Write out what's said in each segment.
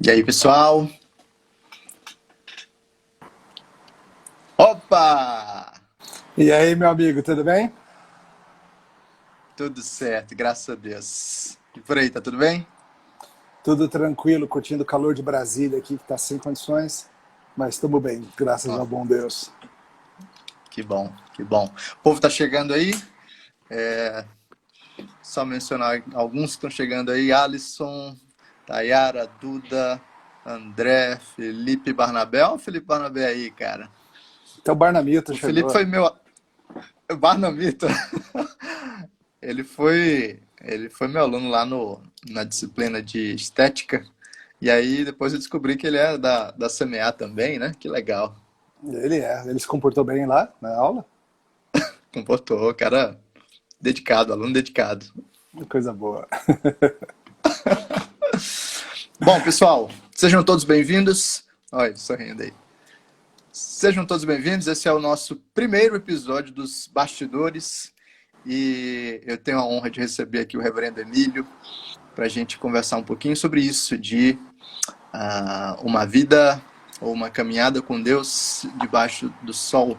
E aí, pessoal? Opa! E aí, meu amigo, tudo bem? Tudo certo, graças a Deus. E por aí, tá tudo bem? Tudo tranquilo, curtindo o calor de Brasília aqui, que está sem condições, mas estamos bem, graças Ó, ao bom Deus. que bom, que bom. O povo tá chegando aí. Só mencionar alguns que estão chegando aí. Alisson, Tayara, Duda, André, Felipe Barnabé. Olha o Felipe Barnabé aí, cara. Então, o Barnamito O Felipe chegou. foi meu... Barnamito. Ele foi meu aluno lá na disciplina de estética. E aí depois eu descobri que ele é da CMA também, né? Que legal. Ele se comportou bem lá na aula, Comportou, cara dedicado, aluno dedicado. coisa boa. Bom, pessoal, sejam todos bem-vindos. Olha, ele sorrindo aí. Sejam todos bem-vindos. Esse é o nosso primeiro episódio dos Bastidores. E eu tenho a honra de receber aqui o Reverendo Emílio para a gente conversar um pouquinho sobre isso, de uma vida ou uma caminhada com Deus debaixo do sol.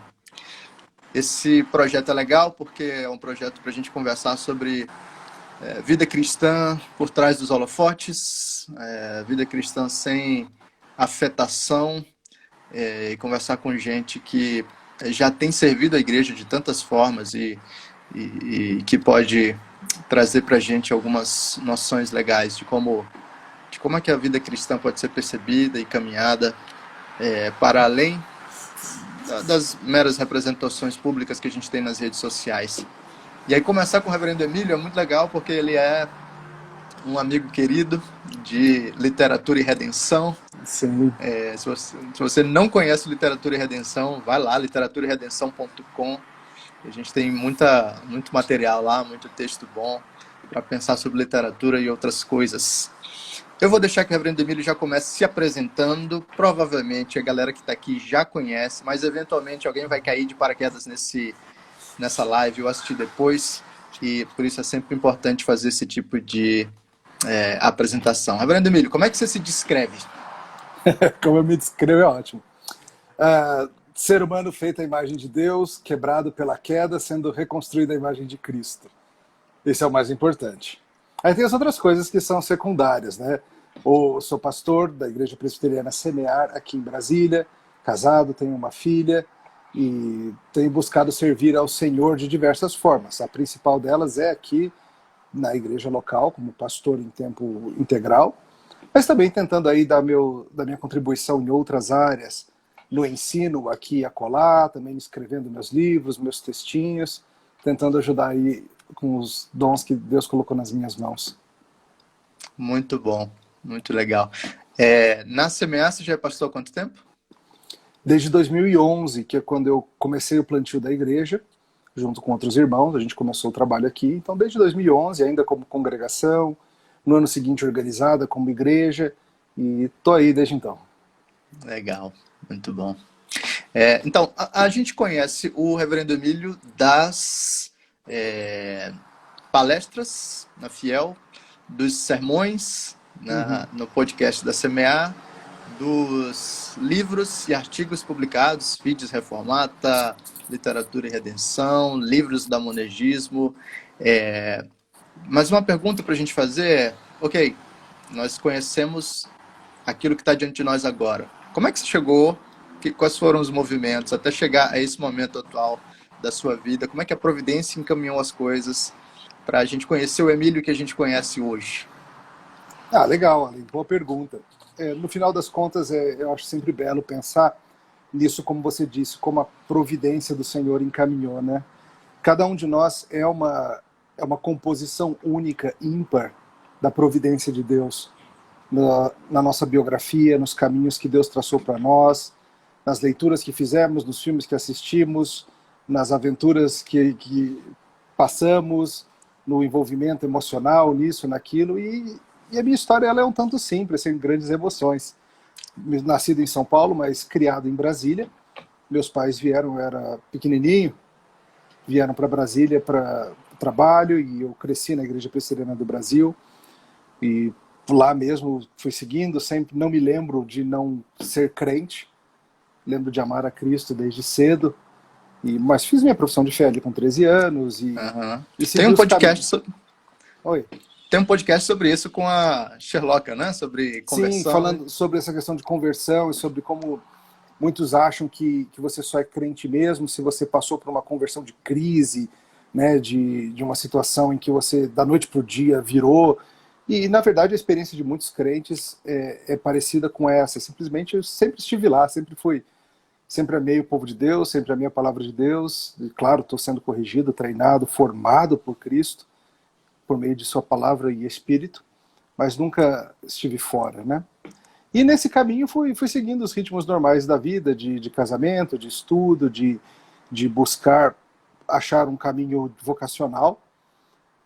Esse projeto é legal porque é um projeto para a gente conversar sobre vida cristã por trás dos holofotes, vida cristã sem afetação, e conversar com gente que já tem servido a igreja de tantas formas e que pode trazer para a gente algumas noções legais de como é que a vida cristã pode ser percebida e caminhada para além das meras representações públicas que a gente tem nas redes sociais. E aí começar com o Reverendo Emílio é muito legal porque ele é um amigo querido de literatura e redenção. Sim, Se você não conhece Literatura e Redenção, vai lá, literatureredenção.com. A gente tem muito material lá, muito texto bom para pensar sobre literatura e outras coisas. Eu vou deixar que o Reverendo Emílio já comece se apresentando. Provavelmente a galera que está aqui já conhece, mas eventualmente alguém vai cair de paraquedas nessa live ou assistir depois. E por isso é sempre importante fazer esse tipo de apresentação. Reverendo Emílio, como é que você se descreve? como eu me descrevo é ótimo. Ser humano feito à imagem de Deus, quebrado pela queda, sendo reconstruído à imagem de Cristo. Esse é o mais importante. Aí tem as outras coisas que são secundárias, né? Sou pastor da Igreja Presbiteriana Semear, aqui em Brasília, casado, tenho uma filha e tenho buscado servir ao Senhor de diversas formas. A principal delas é aqui na igreja local, como pastor em tempo integral, mas também tentando aí dar da minha contribuição em outras áreas, no ensino aqui e acolá, também escrevendo meus livros, meus textinhos, tentando ajudar aí com os dons que Deus colocou nas minhas mãos. Muito bom, muito legal. Na CMA, você já passou há quanto tempo? Desde 2011, que é quando eu comecei o plantio da igreja, junto com outros irmãos, a gente começou o trabalho aqui. Então, desde 2011, ainda como congregação, no ano seguinte organizada como igreja, e estou aí desde então. Legal, muito bom. Então, a gente conhece o Reverendo Emílio das palestras na Fiel, dos sermões no podcast da CMA, dos livros e artigos publicados, Vídeos Reformata, Literatura e Redenção, livros da Monegismo. Mas uma pergunta para a gente fazer é, ok, nós conhecemos aquilo que está diante de nós agora. Como é que você chegou? Quais foram os movimentos até chegar a esse momento atual da sua vida? Como é que a providência encaminhou as coisas para a gente conhecer o Emílio que a gente conhece hoje? Legal, Ale, boa pergunta. No final das contas, eu acho sempre belo pensar nisso, como você disse, como a providência do Senhor encaminhou, né? Cada um de nós é uma composição única, ímpar, da providência de Deus na nossa biografia, nos caminhos que Deus traçou para nós, nas leituras que fizemos, nos filmes que assistimos, nas aventuras que passamos, no envolvimento emocional, nisso, naquilo. E a minha história ela é um tanto simples, sem grandes emoções. Nascido em São Paulo, mas criado em Brasília. Meus pais vieram, eu era pequenininho, vieram para Brasília para trabalho e eu cresci na Igreja Presbiteriana do Brasil e lá mesmo fui seguindo, sempre não me lembro de não ser crente, lembro de amar a Cristo desde cedo, mas fiz minha profissão de fé ali com 13 anos Aham. e Tem segui um os podcast, caminhos. Oi. tem um podcast sobre isso com a Sherlocka, né? Sobre Sim, conversão. falando sobre essa questão de conversão e sobre como muitos acham que você só é crente mesmo se você passou por uma conversão de crise, né, de uma situação em que você, da noite para o dia, virou. E, na verdade, a experiência de muitos crentes é parecida com essa. Simplesmente eu sempre estive lá, sempre amei o povo de Deus, sempre amei a palavra de Deus. E, claro, estou sendo corrigido, treinado, formado por Cristo, por meio de sua palavra e espírito, mas nunca estive fora, né? E nesse caminho fui seguindo os ritmos normais da vida, de casamento, de estudo, de buscar achar um caminho vocacional.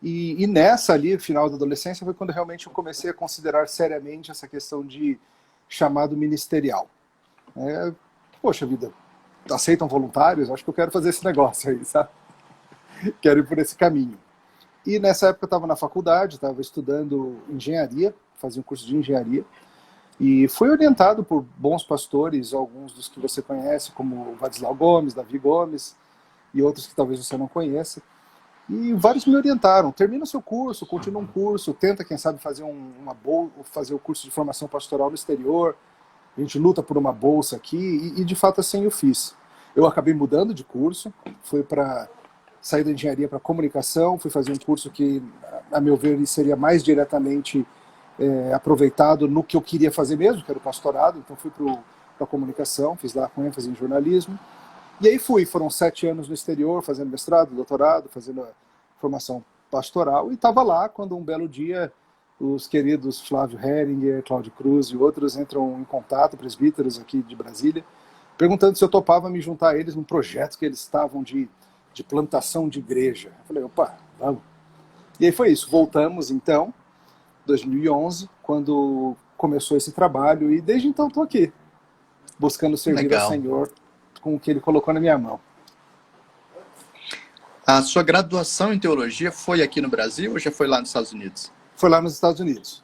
E nessa ali, final da adolescência, foi quando realmente eu comecei a considerar seriamente essa questão de chamado ministerial. Poxa vida, aceitam voluntários? Acho que eu quero fazer esse negócio aí, sabe? Quero ir por esse caminho. E nessa época eu estava na faculdade, estava estudando engenharia, fazia um curso de engenharia, e fui orientado por bons pastores, alguns dos que você conhece, como o Vadislau Gomes, Davi Gomes, e outros que talvez você não conheça. E vários me orientaram: termina o seu curso, continua um curso, tenta, quem sabe, fazer fazer o curso de formação pastoral no exterior, a gente luta por uma bolsa aqui, e de fato assim eu fiz. Eu acabei mudando de curso, fui para sair da engenharia para comunicação, fui fazer um curso que, a meu ver, seria mais diretamente aproveitado no que eu queria fazer mesmo, que era o pastorado. Então fui para a comunicação, fiz lá com ênfase em jornalismo, e aí foram 7 anos no exterior, fazendo mestrado, doutorado, fazendo a formação pastoral, e estava lá quando um belo dia os queridos Flávio Heringer, Cláudio Cruz e outros entram em contato, presbíteros aqui de Brasília, perguntando se eu topava me juntar a eles num projeto que eles estavam de plantação de igreja. Eu falei: opa, vamos. E aí foi isso, voltamos então, 2011, quando começou esse trabalho, e desde então estou aqui, buscando servir Legal. ao Senhor com o que Ele colocou na minha mão. A sua graduação em teologia foi aqui no Brasil ou já foi lá nos Estados Unidos? Foi lá nos Estados Unidos.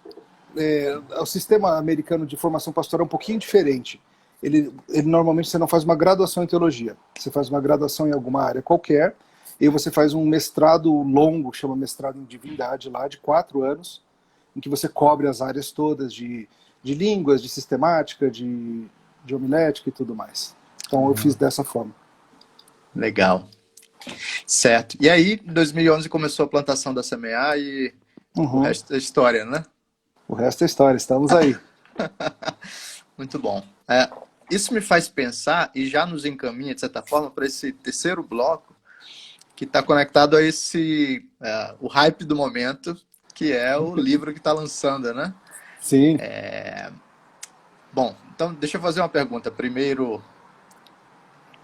O sistema americano de formação pastoral é um pouquinho diferente. Ele normalmente você não faz uma graduação em teologia, você faz uma graduação em alguma área qualquer, e você faz um mestrado longo, chama mestrado em divindade lá, de 4 anos, em que você cobre as áreas todas de línguas, de sistemática, de homilética e tudo mais. Então eu fiz dessa forma. Legal. Certo. E aí, em 2011, começou a plantação da Semear e o resto é história, né? O resto é história, estamos aí. Muito bom. Isso me faz pensar e já nos encaminha, de certa forma, para esse terceiro bloco, que está conectado a o hype do momento, que é o livro que está lançando, né? Sim. Bom, então deixa eu fazer uma pergunta. Primeiro,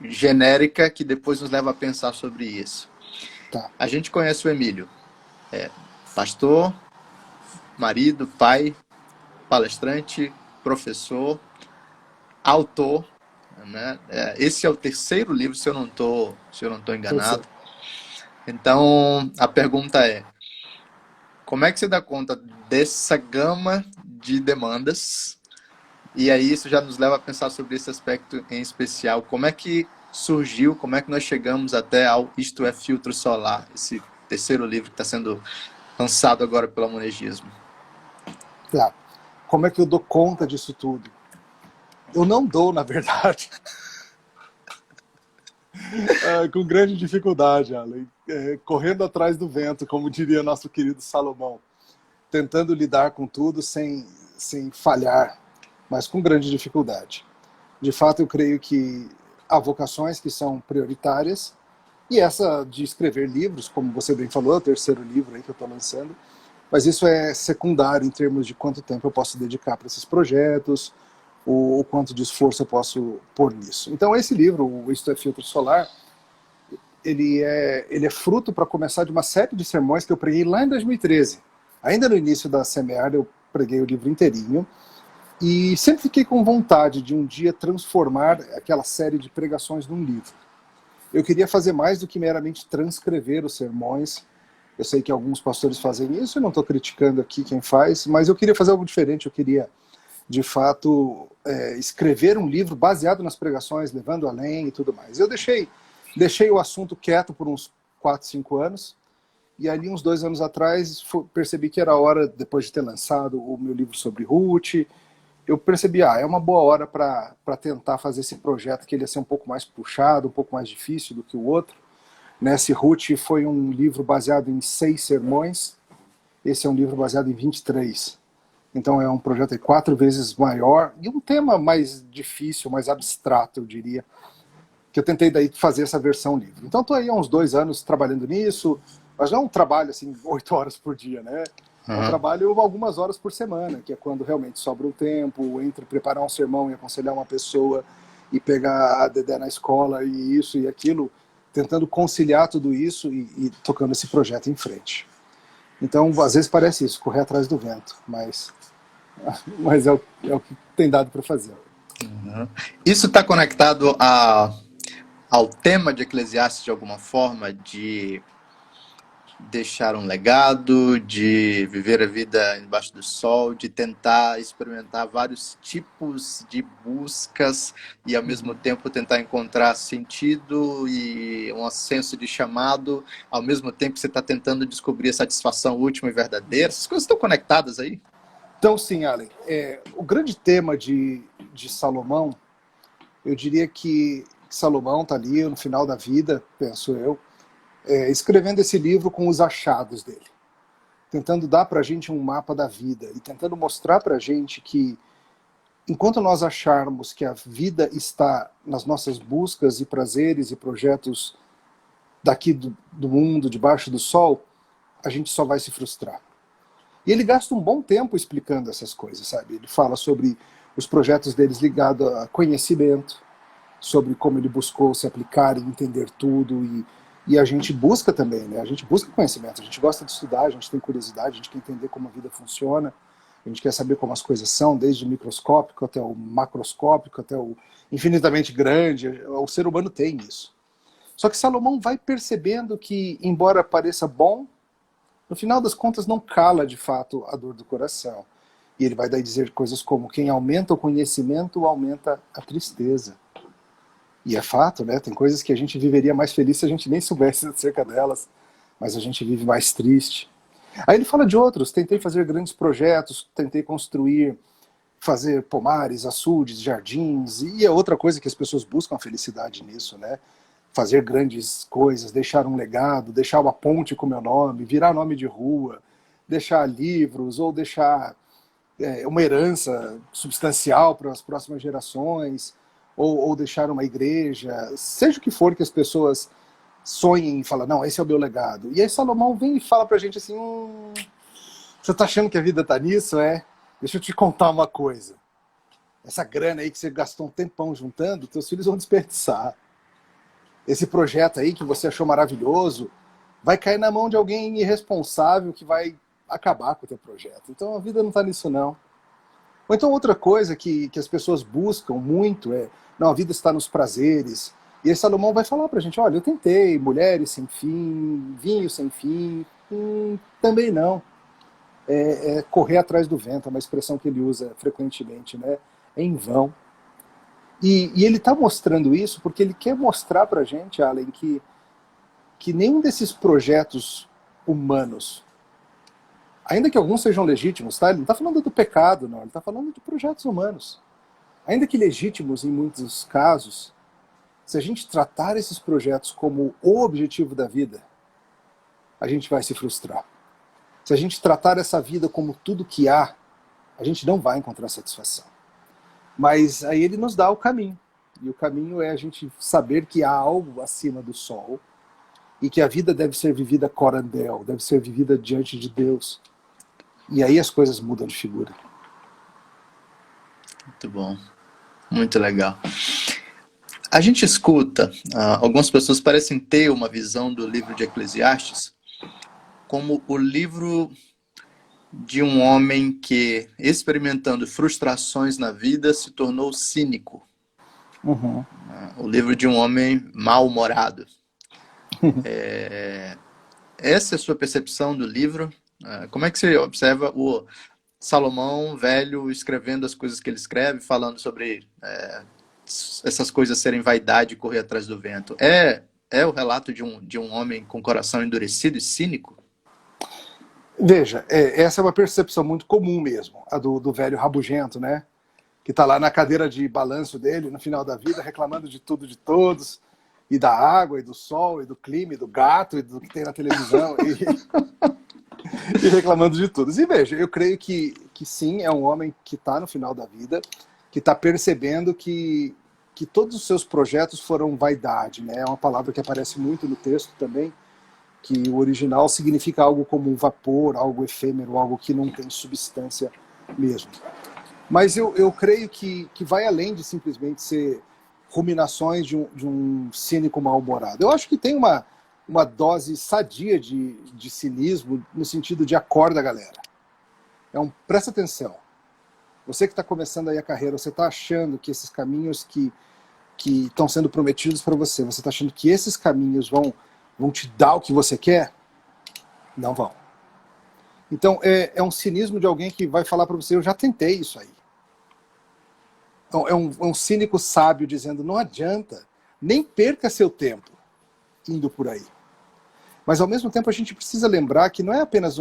genérica, que depois nos leva a pensar sobre isso. Tá. A gente conhece o Emílio. Pastor, marido, pai, palestrante, professor, autor, né? Esse é o terceiro livro, se eu não estou enganado. Então, a pergunta é: como é que você dá conta dessa gama de demandas? E aí isso já nos leva a pensar sobre esse aspecto em especial. Como é que surgiu, como é que nós chegamos até ao Isto é Filtro Solar, esse terceiro livro que está sendo lançado agora pelo Monegismo? Tá. Como é que eu dou conta disso tudo? Eu não dou, na verdade. Com grande dificuldade, Alan. Correndo atrás do vento, como diria nosso querido Salomão. Tentando lidar com tudo sem falhar, mas com grande dificuldade. De fato, eu creio que há vocações que são prioritárias, e essa de escrever livros, como você bem falou, é o terceiro livro aí que eu estou lançando, mas isso é secundário em termos de quanto tempo eu posso dedicar para esses projetos, o quanto de esforço eu posso pôr nisso. Então esse livro, o Isto é Filtro Solar, ele é fruto, para começar, de uma série de sermões que eu preguei lá em 2013. Ainda no início da Semear, eu preguei o livro inteirinho, e sempre fiquei com vontade de um dia transformar aquela série de pregações num livro. Eu queria fazer mais do que meramente transcrever os sermões, Eu sei que alguns pastores fazem isso, eu não estou criticando aqui quem faz, mas eu queria fazer algo diferente. Eu queria, de fato, escrever um livro baseado nas pregações, levando além e tudo mais. Eu deixei o assunto quieto por uns 4, 5 anos, e ali uns 2 anos atrás percebi que era hora, depois de ter lançado o meu livro sobre Ruth, eu percebi, é uma boa hora para tentar fazer esse projeto, que ele ia ser um pouco mais puxado, um pouco mais difícil do que o outro. Nesse Ruth foi um livro baseado em 6 sermões, esse é um livro baseado em 23. Então é um projeto 4 vezes maior e um tema mais difícil, mais abstrato, eu diria, que eu tentei daí fazer essa versão livre. Então estou aí há uns 2 anos trabalhando nisso, mas não é um trabalho assim 8 horas por dia, né? É um trabalho algumas horas por semana, que é quando realmente sobra um tempo entre preparar um sermão e aconselhar uma pessoa e pegar a Dedé na escola e isso e aquilo, tentando conciliar tudo isso e tocando esse projeto em frente. Então, às vezes parece isso, correr atrás do vento, mas é o que tem dado para fazer. Isso está conectado ao tema de Eclesiastes de alguma forma, de deixar um legado, de viver a vida embaixo do sol, de tentar experimentar vários tipos de buscas e ao mesmo tempo tentar encontrar sentido e um senso de chamado, ao mesmo tempo que você está tentando descobrir a satisfação última e verdadeira. Essas coisas estão conectadas aí? Então, sim, Allen, o grande tema de Salomão, eu diria que Salomão está ali no final da vida, penso eu, escrevendo esse livro com os achados dele, tentando dar para a gente um mapa da vida e tentando mostrar para a gente que, enquanto nós acharmos que a vida está nas nossas buscas e prazeres e projetos daqui do mundo, debaixo do sol, a gente só vai se frustrar. E ele gasta um bom tempo explicando essas coisas, sabe? Ele fala sobre os projetos deles ligados a conhecimento, sobre como ele buscou se aplicar e entender tudo, e a gente busca também, né? A gente busca conhecimento, a gente gosta de estudar, a gente tem curiosidade, a gente quer entender como a vida funciona, a gente quer saber como as coisas são, desde o microscópico até o macroscópico, até o infinitamente grande. O ser humano tem isso. Só que Salomão vai percebendo que, embora pareça bom, no final das contas não cala de fato a dor do coração. E ele vai daí dizer coisas como: quem aumenta o conhecimento aumenta a tristeza. E é fato, né? Tem coisas que a gente viveria mais feliz se a gente nem soubesse acerca delas, mas a gente vive mais triste. Aí ele fala de outros: tentei fazer grandes projetos, tentei construir, fazer pomares, açudes, jardins, e é outra coisa que as pessoas buscam a felicidade nisso, né? Fazer grandes coisas, deixar um legado, deixar uma ponte com meu nome, virar nome de rua, deixar livros ou deixar uma herança substancial para as próximas gerações, ou deixar uma igreja, seja o que for que as pessoas sonhem e falam: não, esse é o meu legado. E aí Salomão vem e fala pra gente assim: você tá achando que a vida tá nisso? Deixa eu te contar uma coisa. Essa grana aí que você gastou um tempão juntando, teus filhos vão desperdiçar. Esse projeto aí que você achou maravilhoso vai cair na mão de alguém irresponsável que vai acabar com o teu projeto. Então a vida não tá nisso, não. Ou então outra coisa que as pessoas buscam muito não, a vida está nos prazeres. E aí Salomão vai falar pra gente: olha, eu tentei, mulheres sem fim, vinho sem fim, também não. Correr atrás do vento, é uma expressão que ele usa frequentemente, né? É em vão. E ele está mostrando isso porque ele quer mostrar pra gente, Allen, que nenhum desses projetos humanos, ainda que alguns sejam legítimos, tá? Ele não está falando do pecado, não. Ele está falando de projetos humanos. Ainda que legítimos em muitos casos, se a gente tratar esses projetos como o objetivo da vida, a gente vai se frustrar. Se a gente tratar essa vida como tudo que há, a gente não vai encontrar satisfação. Mas aí ele nos dá o caminho. E o caminho é a gente saber que há algo acima do sol e que a vida deve ser vivida corandel, deve ser vivida diante de Deus. E aí as coisas mudam de figura. Muito bom. Muito legal. A gente escuta, algumas pessoas parecem ter uma visão do livro de Eclesiastes como o livro de um homem que, experimentando frustrações na vida, se tornou cínico. O livro de um homem mal-humorado. essa é a sua percepção do livro? Como é que você observa o Salomão velho escrevendo as coisas que ele escreve, falando sobre essas coisas serem vaidade e correr atrás do vento? É o relato de um homem com coração endurecido e cínico? Veja, essa é uma percepção muito comum mesmo, a do velho rabugento, né? Que está lá na cadeira de balanço dele, no final da vida, reclamando de tudo, de todos, e da água, e do sol, e do clima, e do gato, e do que tem na televisão, e reclamando de tudo. E veja, eu creio que sim, é um homem que está no final da vida, que está percebendo que todos os seus projetos foram vaidade, né? É uma palavra que aparece muito no texto também, que o original significa algo como um vapor, algo efêmero, algo que não tem substância mesmo. Mas eu creio que vai além de simplesmente ser ruminações de um cínico mal-humorado. Eu acho que tem uma dose sadia de cinismo no sentido de acorda, galera. Presta atenção. Você que está começando aí a carreira, você está achando que esses caminhos que estão sendo prometidos para você, você está achando que esses caminhos vão te dar o que você quer? Não vão. Então, é um cinismo de alguém que vai falar para você, eu já tentei isso aí. Então, é um cínico sábio dizendo, não adianta, nem perca seu tempo indo por aí. Mas, ao mesmo tempo, a gente precisa lembrar que não é apenas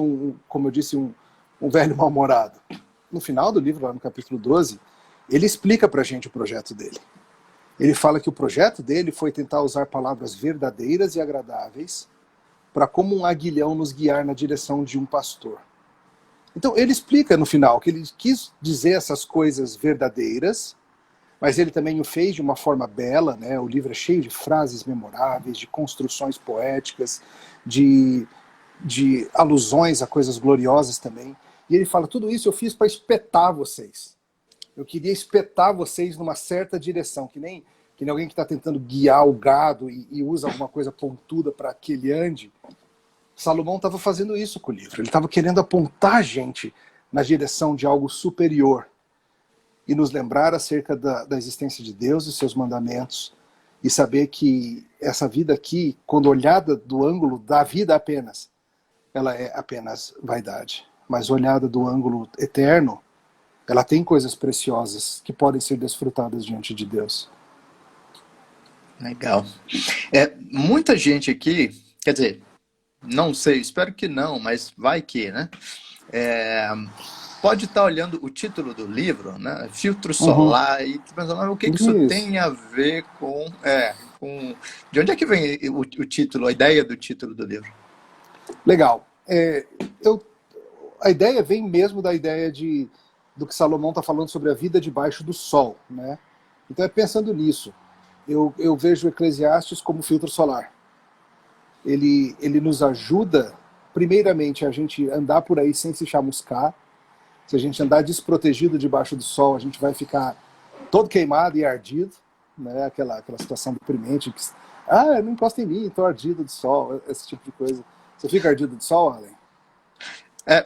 como eu disse, um velho mal-humorado. No final do livro, lá no capítulo 12, ele explica para a gente o projeto dele. Ele fala que o projeto dele foi tentar usar palavras verdadeiras e agradáveis para, como um aguilhão, nos guiar na direção de um pastor. Então, ele explica no final que ele quis dizer essas coisas verdadeiras, mas ele também o fez de uma forma bela, né? O livro é cheio de frases memoráveis, de construções poéticas, de alusões a coisas gloriosas também. E ele fala, tudo isso eu fiz para espetar vocês. Eu queria espetar vocês numa certa direção, que nem alguém que está tentando guiar o gado e usa alguma coisa pontuda para que ele ande. Salomão estava fazendo isso com o livro. Ele estava querendo apontar a gente na direção de algo superior e nos lembrar acerca da existência de Deus e seus mandamentos e saber que essa vida aqui, quando olhada do ângulo da vida apenas, ela é apenas vaidade. Mas olhada do ângulo eterno, ela tem coisas preciosas que podem ser desfrutadas diante de Deus. Legal. Muita gente aqui, quer dizer, não sei, espero que não, mas vai que, né? Pode estar olhando o título do livro, né? Filtro solar, e pensando, mas o que isso tem a ver com... De onde é que vem o título, a ideia do título do livro? Legal. A ideia vem mesmo da ideia do que Salomão está falando sobre a vida debaixo do sol, né? Então pensando nisso, eu vejo o Eclesiastes como filtro solar. Ele nos ajuda, primeiramente, a gente andar por aí sem se chamuscar. Se a gente andar desprotegido debaixo do sol, a gente vai ficar todo queimado e ardido, né? Aquela situação deprimente. Não encosta em mim, estou ardido de sol, esse tipo de coisa. Você fica ardido de sol, Allen?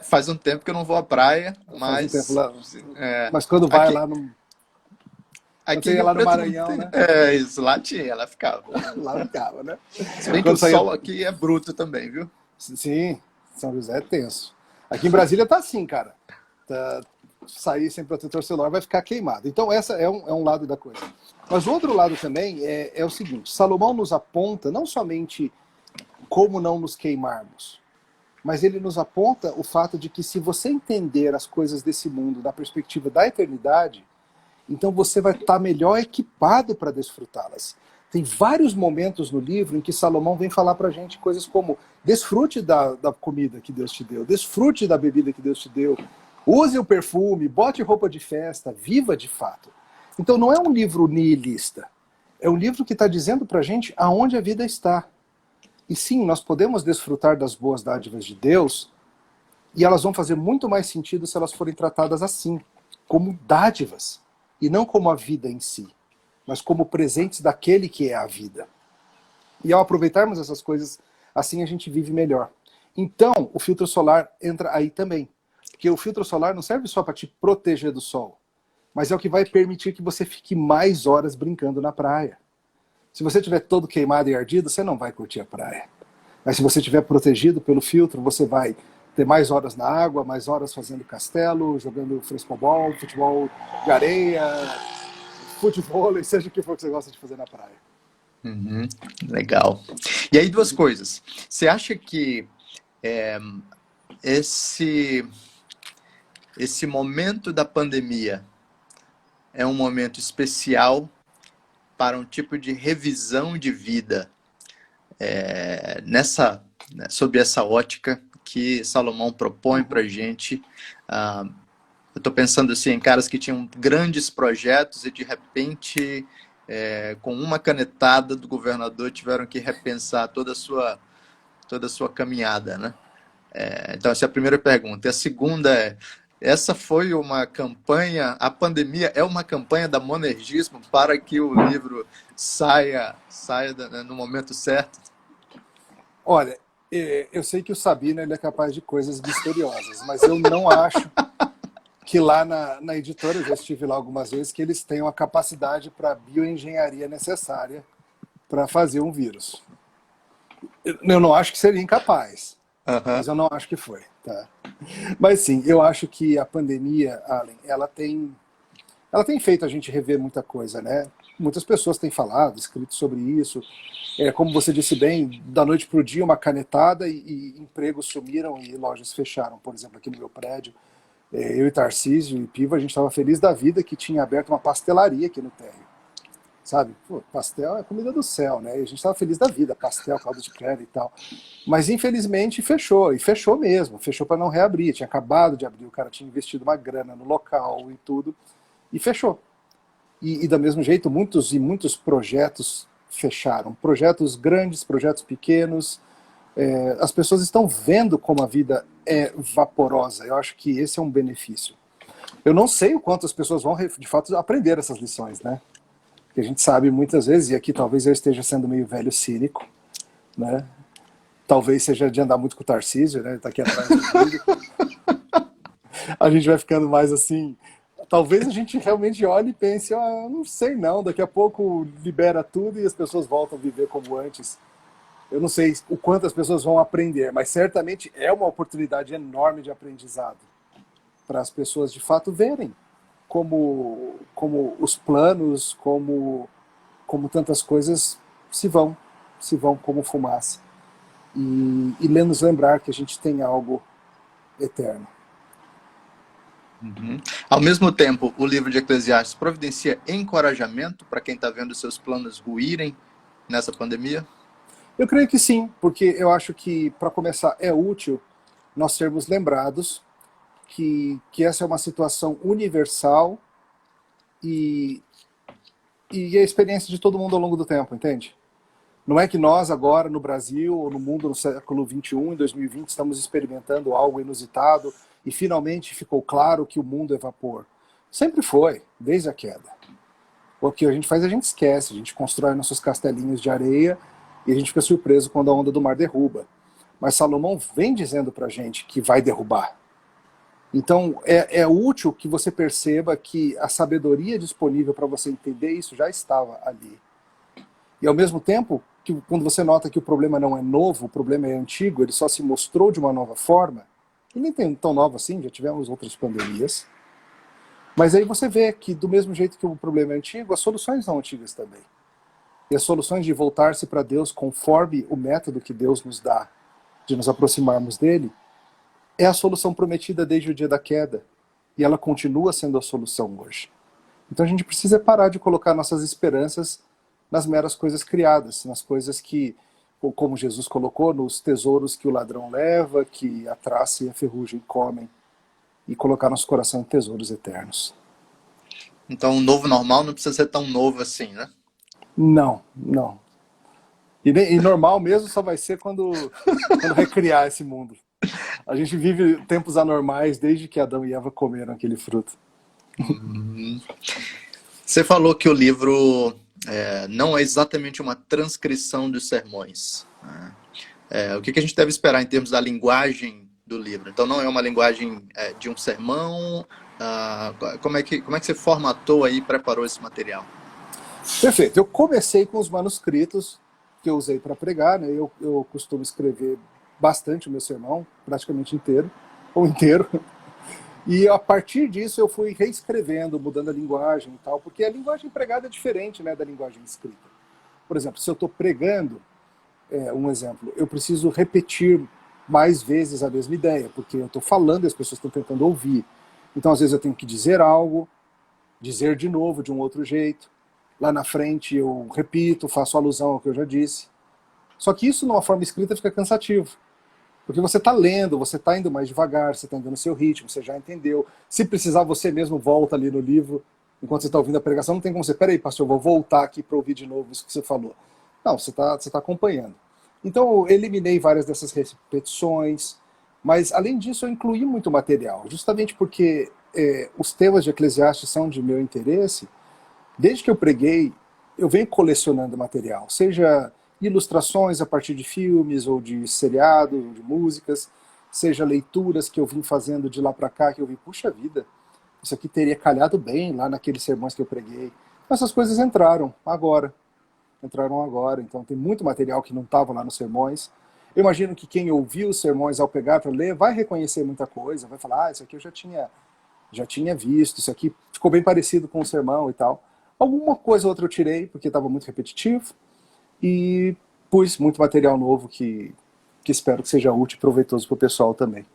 Faz um tempo que eu não vou à praia, mas... Faz um tempo mas quando vai aqui, lá no... Aqui lá no Maranhão, né? Isso, lá tinha, ela ficava. Lá ficava, né? Se bem que o sol aqui é bruto também, viu? Sim, São José é tenso. Aqui em Brasília tá assim, cara. Sair sem protetor celular vai ficar queimado. Então essa é um lado da coisa. Mas o outro lado também é o seguinte, Salomão nos aponta não somente como não nos queimarmos, mas ele nos aponta o fato de que se você entender as coisas desse mundo da perspectiva da eternidade, então você vai estar melhor equipado para desfrutá-las. Tem vários momentos no livro em que Salomão vem falar para a gente coisas como desfrute da comida que Deus te deu, desfrute da bebida que Deus te deu, use o perfume, bote roupa de festa, viva de fato. Então não é um livro nihilista, é um livro que está dizendo para a gente aonde a vida está. E sim, nós podemos desfrutar das boas dádivas de Deus, e elas vão fazer muito mais sentido se elas forem tratadas assim, como dádivas, e não como a vida em si, mas como presentes daquele que é a vida. E ao aproveitarmos essas coisas, assim a gente vive melhor. Então, o filtro solar entra aí também. Porque o filtro solar não serve só para te proteger do sol, mas é o que vai permitir que você fique mais horas brincando na praia. Se você estiver todo queimado e ardido, você não vai curtir a praia. Mas se você estiver protegido pelo filtro, você vai ter mais horas na água, mais horas fazendo castelo, jogando frescobol, futebol de areia, futebol, seja o que for que você gosta de fazer na praia. Uhum, legal. E aí, duas coisas. Você acha que esse, esse momento da pandemia é um momento especial para um tipo de revisão de vida sob essa ótica que Salomão propõe para a gente? Eu estou pensando assim, em caras que tinham grandes projetos e de repente, com uma canetada do governador, tiveram que repensar toda a sua caminhada, né? Então, essa é a primeira pergunta. E a segunda essa foi uma campanha, a pandemia é uma campanha da Monergismo para que o livro saia no momento certo? Olha, eu sei que o Sabino ele é capaz de coisas misteriosas, mas eu não acho que lá na editora, eu já estive lá algumas vezes, que eles tenham a capacidade para a bioengenharia necessária para fazer um vírus. Eu não acho que seria incapaz, mas eu não acho que foi. Tá? Mas sim, eu acho que a pandemia, Allen, ela tem feito a gente rever muita coisa, né? Muitas pessoas têm falado, escrito sobre isso. Como você disse bem, da noite para o dia, uma canetada e empregos sumiram e lojas fecharam. Por exemplo, aqui no meu prédio, eu e Tarcísio e Piva, a gente estava feliz da vida que tinha aberto uma pastelaria aqui no térreo. Sabe? Pô, pastel é comida do céu, né? E a gente estava feliz da vida, pastel, caldo de cana e tal. Mas infelizmente fechou, e fechou mesmo, fechou para não reabrir. Tinha acabado de abrir, o cara tinha investido uma grana no local e tudo, e fechou. E do mesmo jeito, muitos projetos fecharam. Projetos grandes, projetos pequenos. As pessoas estão vendo como a vida é vaporosa. Eu acho que esse é um benefício. Eu não sei o quanto as pessoas vão, de fato, aprender essas lições, né? Que a gente sabe muitas vezes, e aqui talvez eu esteja sendo meio velho cínico, né? Talvez seja de andar muito com o Tarcísio, né? Ele tá aqui atrás do vídeo. A gente vai ficando mais assim. Talvez a gente realmente olhe e pense, não sei não, daqui a pouco libera tudo e as pessoas voltam a viver como antes. Eu não sei o quanto as pessoas vão aprender, mas certamente é uma oportunidade enorme de aprendizado para as pessoas de fato verem como os planos, como tantas coisas se vão como fumaça. E nos lembrar que a gente tem algo eterno. Uhum. Ao mesmo tempo, o livro de Eclesiastes providencia encorajamento para quem está vendo seus planos ruírem nessa pandemia? Eu creio que sim, porque eu acho que, para começar, é útil nós sermos lembrados que essa é uma situação universal e a experiência de todo mundo ao longo do tempo, entende? Não é que nós agora, no Brasil, ou no mundo no século XXI, em 2020, estamos experimentando algo inusitado e finalmente ficou claro que o mundo é vapor. Sempre foi, desde a queda. O que a gente faz, a gente esquece, a gente constrói nossos castelinhos de areia e a gente fica surpreso quando a onda do mar derruba. Mas Salomão vem dizendo pra gente que vai derrubar. Então, é útil que você perceba que a sabedoria disponível para você entender isso já estava ali. E, ao mesmo tempo, que quando você nota que o problema não é novo, o problema é antigo, ele só se mostrou de uma nova forma, e nem tem tão nova assim, já tivemos outras pandemias, mas aí você vê que, do mesmo jeito que o problema é antigo, as soluções são antigas também. E as soluções de voltar-se para Deus conforme o método que Deus nos dá, de nos aproximarmos dele, é a solução prometida desde o dia da queda. E ela continua sendo a solução hoje. Então a gente precisa parar de colocar nossas esperanças nas meras coisas criadas, nas coisas que, como Jesus colocou, nos tesouros que o ladrão leva, que a traça e a ferrugem comem, e colocar nosso coração em tesouros eternos. Então, o novo normal não precisa ser tão novo assim, né? Não. E normal mesmo só vai ser quando recriar esse mundo. A gente vive tempos anormais desde que Adão e Eva comeram aquele fruto. Você falou que o livro não é exatamente uma transcrição dos sermões. O que a gente deve esperar em termos da linguagem do livro? Então, não é uma linguagem de um sermão? Como é que você formatou aí e preparou esse material? Perfeito. Eu comecei com os manuscritos que eu usei para pregar, né? Eu costumo escrever bastante o meu sermão, praticamente inteiro, ou inteiro. E a partir disso eu fui reescrevendo, mudando a linguagem e tal, porque a linguagem pregada é diferente, né, da linguagem escrita. Por exemplo, se eu estou pregando, um exemplo, eu preciso repetir mais vezes a mesma ideia, porque eu estou falando e as pessoas estão tentando ouvir. Então, às vezes eu tenho que dizer algo, dizer de novo, de um outro jeito. Lá na frente eu repito, faço alusão ao que eu já disse. Só que isso, numa forma escrita, fica cansativo. Porque você está lendo, você está indo mais devagar, você está indo no seu ritmo, você já entendeu. Se precisar, você mesmo volta ali no livro. Enquanto você está ouvindo a pregação, não tem como você, peraí, pastor, eu vou voltar aqui para ouvir de novo isso que você falou. Não, você tá acompanhando. Então, eu eliminei várias dessas repetições, mas, além disso, eu incluí muito material, justamente porque os temas de Eclesiastes são de meu interesse. Desde que eu preguei, eu venho colecionando material, seja ilustrações a partir de filmes, ou de seriados, ou de músicas, seja leituras que eu vim fazendo de lá para cá, que eu vi, puxa vida, isso aqui teria calhado bem lá naqueles sermões que eu preguei. Essas coisas entraram agora, então tem muito material que não estava lá nos sermões. Eu imagino que quem ouviu os sermões ao pegar para ler vai reconhecer muita coisa, vai falar, isso aqui eu já tinha visto, isso aqui ficou bem parecido com o sermão e tal. Alguma coisa ou outra eu tirei, porque estava muito repetitivo, e pus muito material novo que espero que seja útil e proveitoso para o pessoal também.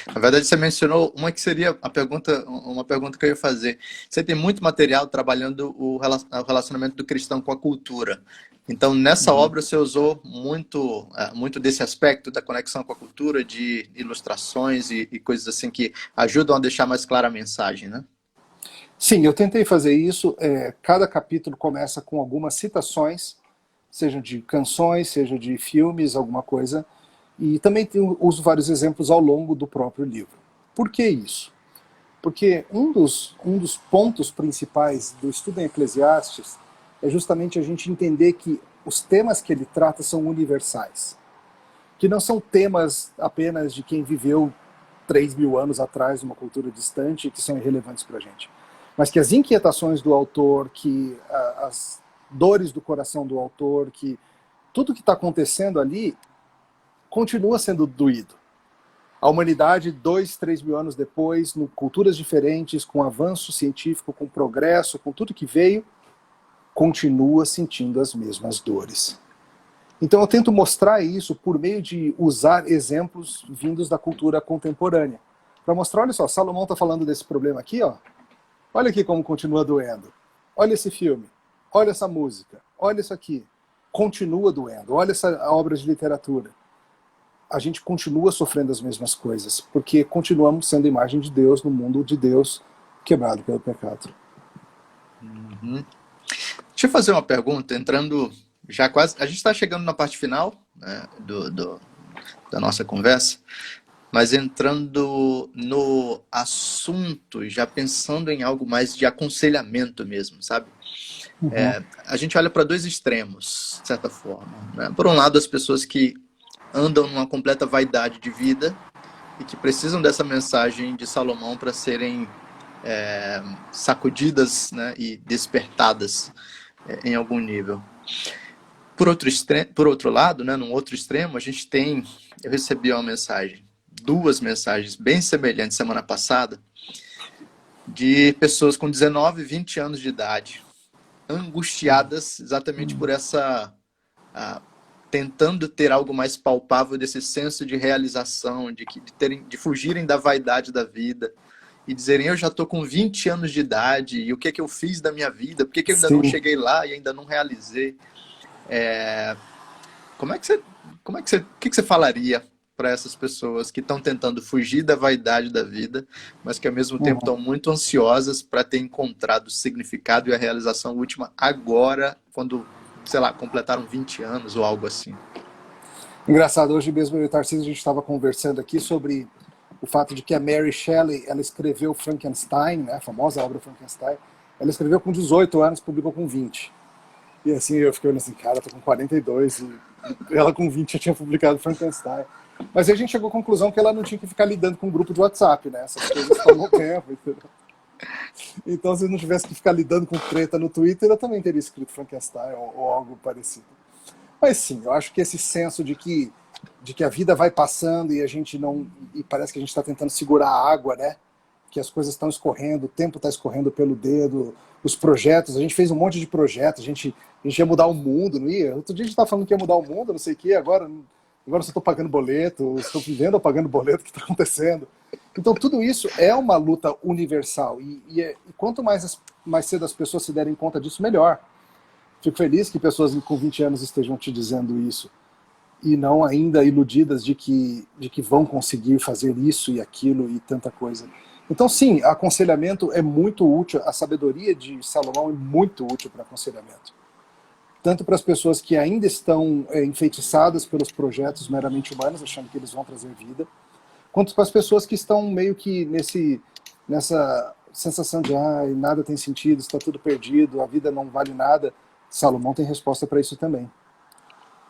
Na verdade, você mencionou uma que seria uma pergunta que eu ia fazer. Você tem muito material trabalhando o relacionamento do cristão com a cultura. Então, nessa obra, você usou muito desse aspecto da conexão com a cultura, de ilustrações e coisas assim que ajudam a deixar mais clara a mensagem, né? Sim, eu tentei fazer isso. Cada capítulo começa com algumas citações, seja de canções, seja de filmes, alguma coisa. E também uso vários exemplos ao longo do próprio livro. Por que isso? Porque um dos pontos principais do estudo em Eclesiastes é justamente a gente entender que os temas que ele trata são universais. Que não são temas apenas de quem viveu 3.000 anos atrás, numa cultura distante, que são irrelevantes para a gente. Mas que as inquietações do autor, que as dores do coração do autor, que tudo que está acontecendo ali continua sendo doído. A humanidade, 2, 3 mil anos depois, em culturas diferentes, com avanço científico, com progresso, com tudo que veio, continua sentindo as mesmas dores. Então eu tento mostrar isso por meio de usar exemplos vindos da cultura contemporânea. Para mostrar, olha só, Salomão está falando desse problema aqui, ó. Olha aqui como continua doendo. Olha esse filme. Olha essa música. Olha isso aqui. Continua doendo. Olha essa obra de literatura. A gente continua sofrendo as mesmas coisas, porque continuamos sendo imagem de Deus no mundo de Deus quebrado pelo pecado. Deixa eu fazer uma pergunta, entrando já quase... A gente está chegando na parte final, né, da nossa conversa, mas entrando no assunto, já pensando em algo mais de aconselhamento mesmo, sabe? A gente olha para dois extremos, de certa forma, né? Por um lado, as pessoas que andam numa completa vaidade de vida e que precisam dessa mensagem de Salomão para serem sacudidas, né, e despertadas em algum nível. Por outro lado, né, num outro extremo, eu recebi duas mensagens bem semelhantes semana passada, de pessoas com 19, 20 anos de idade, angustiadas exatamente por tentando ter algo mais palpável desse senso de realização, de fugirem da vaidade da vida e dizerem, eu já estou com 20 anos de idade e o que é que eu fiz da minha vida? Por que eu ainda não cheguei lá e ainda não realizei? O que você falaria para essas pessoas que estão tentando fugir da vaidade da vida, mas que ao mesmo tempo estão muito ansiosas para ter encontrado o significado e a realização última agora, quando, sei lá, completaram 20 anos ou algo assim? Engraçado, hoje mesmo eu e o Tarcísio, a gente estava conversando aqui sobre o fato de que a Mary Shelley, ela escreveu Frankenstein, né, a famosa obra Frankenstein, ela escreveu com 18 anos, publicou com 20. E assim, eu fiquei olhando assim, cara, eu tô com 42, e ela com 20 já tinha publicado Frankenstein. Mas aí a gente chegou à conclusão que ela não tinha que ficar lidando com um grupo de WhatsApp, né, essas coisas tomam tempo, entendeu? Então, se eu não tivesse que ficar lidando com treta no Twitter, eu também teria escrito Frankenstein ou algo parecido. Mas sim, eu acho que esse senso de que a vida vai passando e a gente não. E parece que a gente está tentando segurar a água, né? Que as coisas estão escorrendo, o tempo está escorrendo pelo dedo, os projetos, a gente fez um monte de projetos, a gente ia mudar o mundo, não ia? Outro dia a gente estava falando que ia mudar o mundo, não sei o quê, agora eu só estou pagando boleto, estou vivendo ou pagando boleto, o que está acontecendo? Então tudo isso é uma luta universal, e quanto mais cedo as pessoas se derem conta disso, melhor. Fico feliz que pessoas com 20 anos estejam te dizendo isso, e não ainda iludidas de que vão conseguir fazer isso e aquilo e tanta coisa. Então, sim, aconselhamento é muito útil, a sabedoria de Salomão é muito útil para aconselhamento. Tanto para as pessoas que ainda estão enfeitiçadas pelos projetos meramente humanos, achando que eles vão trazer vida, quanto para as pessoas que estão meio que nessa sensação de nada tem sentido, está tudo perdido, a vida não vale nada. Salomão tem resposta para isso também.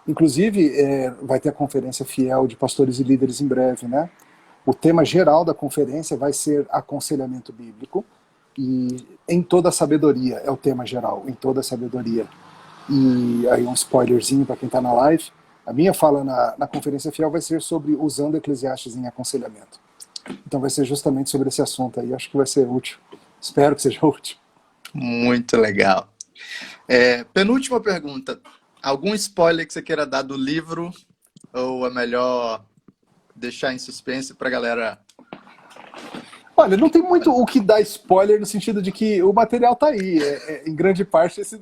Inclusive, vai ter a conferência fiel de pastores e líderes em breve, né? O tema geral da conferência vai ser aconselhamento bíblico, e em toda a sabedoria é o tema geral, em toda a sabedoria. E aí um spoilerzinho para quem está na live, a minha fala na conferência fiel vai ser sobre usando Eclesiastes em aconselhamento. Então vai ser justamente sobre esse assunto aí, acho que vai ser útil. Espero que seja útil. Muito legal. Penúltima pergunta. Algum spoiler que você queira dar do livro? Ou é melhor deixar em suspense para a galera? Olha, não tem muito o que dar spoiler no sentido de que o material está aí. Em grande parte esse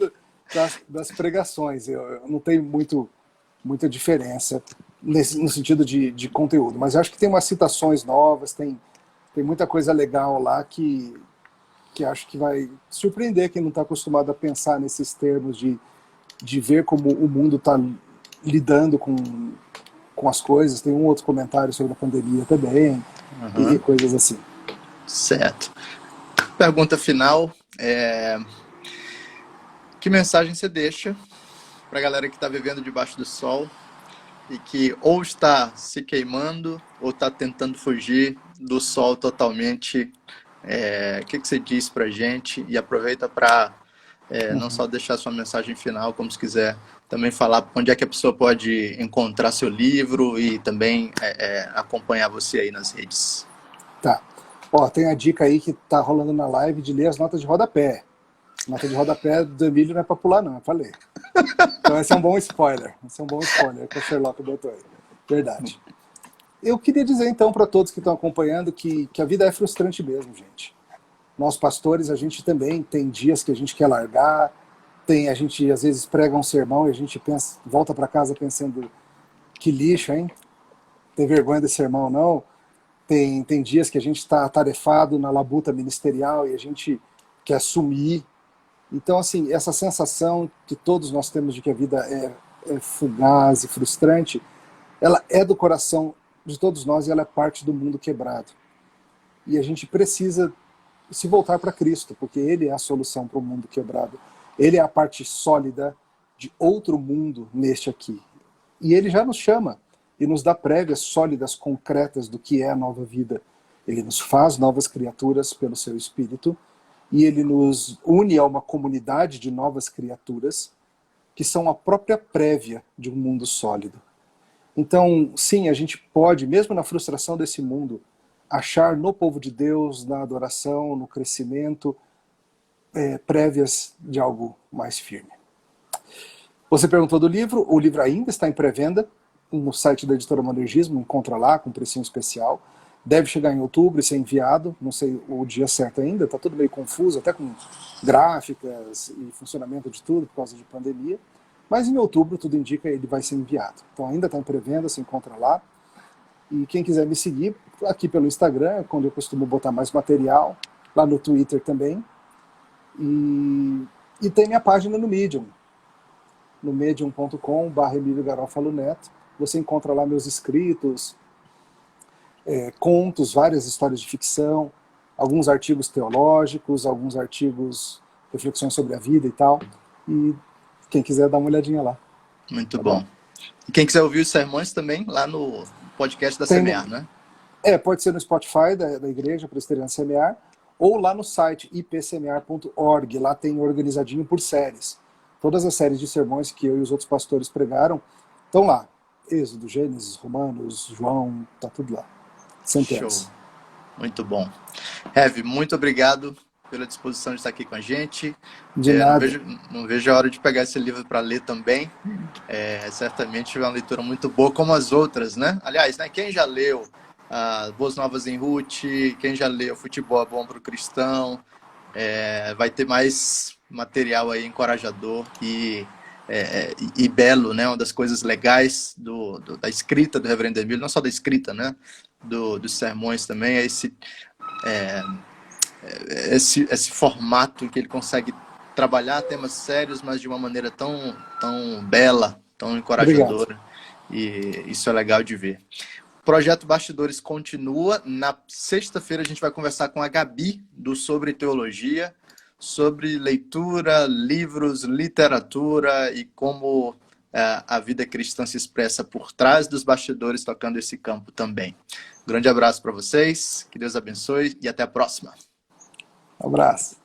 das pregações. Eu não tenho muita diferença no sentido de conteúdo. Mas eu acho que tem umas citações novas, tem muita coisa legal lá que acho que vai surpreender quem não está acostumado a pensar nesses termos de ver como o mundo está lidando com as coisas. Tem um outro comentário sobre a pandemia também, e coisas assim. Certo. Pergunta final. Que mensagem você deixa para a galera que está vivendo debaixo do sol e que ou está se queimando ou está tentando fugir do sol totalmente? O que você diz para a gente? E aproveita para não só deixar sua mensagem final, como se quiser também falar onde é que a pessoa pode encontrar seu livro e também acompanhar você aí nas redes. Tá. Ó, tem a dica aí que tá rolando na live de ler as notas de rodapé. Nota de rodapé do Emílio não é para pular, não, é para ler. Então esse é um bom spoiler. Esse é um bom spoiler que o Sherlock botou aí. Verdade. Eu queria dizer então para todos que estão acompanhando que a vida é frustrante mesmo, gente. Nós pastores, a gente também tem dias que a gente quer largar, a gente às vezes prega um sermão e a gente volta para casa pensando, que lixo, hein? Tem vergonha desse sermão, não? Tem dias que a gente está atarefado na labuta ministerial e a gente quer sumir. Então, assim, essa sensação que todos nós temos de que a vida é fugaz e frustrante, ela é do coração de todos nós e ela é parte do mundo quebrado. E a gente precisa se voltar para Cristo, porque Ele é a solução para o mundo quebrado. Ele é a parte sólida de outro mundo neste aqui. E Ele já nos chama e nos dá prévias sólidas, concretas do que é a nova vida. Ele nos faz novas criaturas pelo seu Espírito e Ele nos une a uma comunidade de novas criaturas que são a própria prévia de um mundo sólido. Então, sim, a gente pode, mesmo na frustração desse mundo, achar no povo de Deus, na adoração, no crescimento, prévias de algo mais firme. Você perguntou do livro, o livro ainda está em pré-venda no site da editora Monergismo, encontra lá com precinho especial. Deve chegar em outubro e ser enviado, não sei o dia certo ainda, está tudo meio confuso, até com gráficas e funcionamento de tudo por causa de pandemia. Mas em outubro, tudo indica, ele vai ser enviado. Então ainda está em pré-venda, se encontra lá. E quem quiser me seguir, aqui pelo Instagram, quando eu costumo botar mais material, lá no Twitter também. E tem minha página no Medium, no medium.com/EmílioGarofaloNeto. Você encontra lá meus escritos, contos, várias histórias de ficção, alguns artigos teológicos, alguns artigos, reflexões sobre a vida e tal. E quem quiser dar uma olhadinha lá. Muito bom. E quem quiser ouvir os sermões também, lá no podcast da Semear, né? Pode ser no Spotify da igreja, Presbiteriana Semear, ou lá no site ipsemear.org. Lá tem organizadinho por séries. todas as séries de sermões que eu e os outros pastores pregaram estão lá. Êxodo, Gênesis, Romanos, João, tá tudo lá. Centenas. Show. Muito bom. Heavy, muito obrigado pela disposição de estar aqui com a gente. De nada. Não vejo a hora de pegar esse livro para ler também. Certamente é uma leitura muito boa, como as outras, né? Aliás, né, quem já leu Boas Novas em Ruth, quem já leu Futebol é Bom para o Cristão, vai ter mais material aí encorajador e belo, né? Uma das coisas legais da escrita do Reverendo Emílio, não só da escrita, né? Dos sermões também, é esse formato que ele consegue trabalhar temas sérios, mas de uma maneira tão bela, tão encorajadora. E isso é legal de ver. O Projeto Bastidores continua. Na sexta-feira a gente vai conversar com a Gabi, do Sobre Teologia, sobre leitura, livros, literatura e como a vida cristã se expressa por trás dos bastidores, tocando esse campo também. Um grande abraço para vocês, que Deus abençoe e até a próxima. Um abraço.